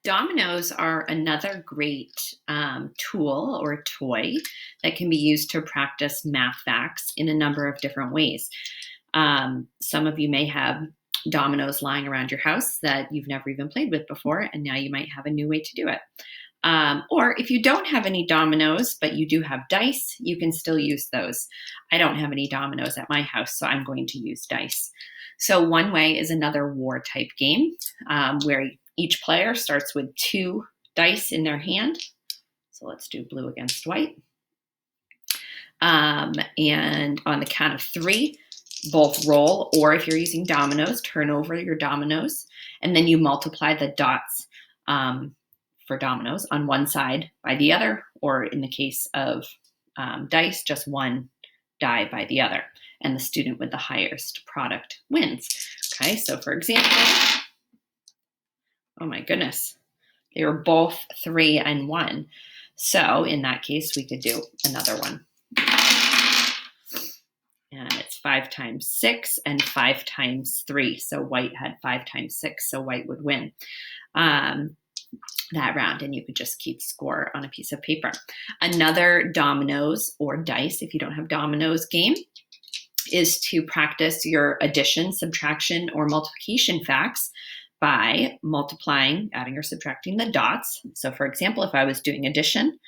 Dominoes are another great tool or toy that can be used to practice math facts in a number of different ways. Some of you may have dominoes lying around your house that you've never even played with before, and now you might have a new way to do it. Or if you don't have any dominoes, but you do have dice, you can still use those. I don't have any dominoes at my house, so I'm going to use dice. So one way is another war type game where each player starts with 2 dice in their hand. So let's do blue against white. And on the count of 3, both roll, or if you're using dominoes, turn over your dominoes, and then you multiply the dots for dominoes on one side by the other, or in the case of dice, just one die by the other. And the student with the highest product wins. Okay, so for example, oh my goodness, they were both 3 and 1. So in that case, we could do another one. And it's 5 times 6 and 5 times 3. So white had 5 times 6, so white would win that round, and you could just keep score on a piece of paper. Another dominoes or dice, if you don't have dominoes game, is to practice your addition, subtraction, or multiplication facts by multiplying, adding, or subtracting the dots. So for example, if I was doing addition,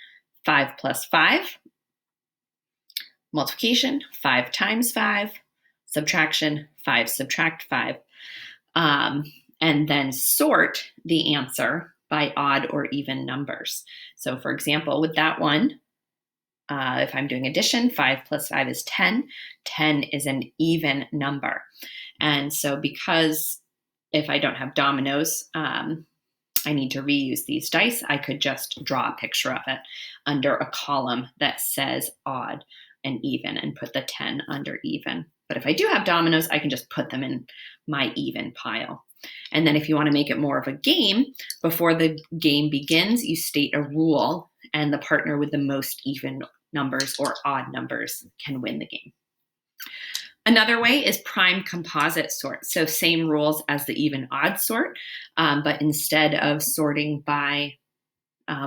5 plus 5, multiplication, 5 times 5, subtraction, 5 subtract 5, and then sort the answer by odd or even numbers. So for example, with that one, if I'm doing addition, 5 plus 5 is 10. 10 is an even number. And so because if I don't have dominoes, I need to reuse these dice, I could just draw a picture of it under a column that says odd and even and put the 10 under even. But if I do have dominoes, I can just put them in my even pile. And then if you want to make it more of a game, before the game begins, you state a rule, and the partner with the most even numbers or odd numbers can win the game. Another way is prime composite sort. So same rules as the even odd sort, but instead of sorting by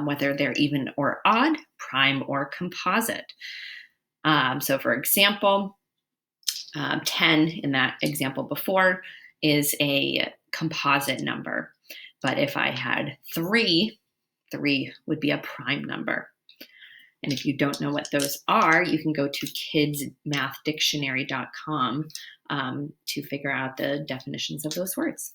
whether they're even or odd, prime or composite. So for example, 10 in that example before is a composite number. But if I had 3, 3 would be a prime number. And if you don't know what those are, you can go to kidsmathdictionary.com to figure out the definitions of those words.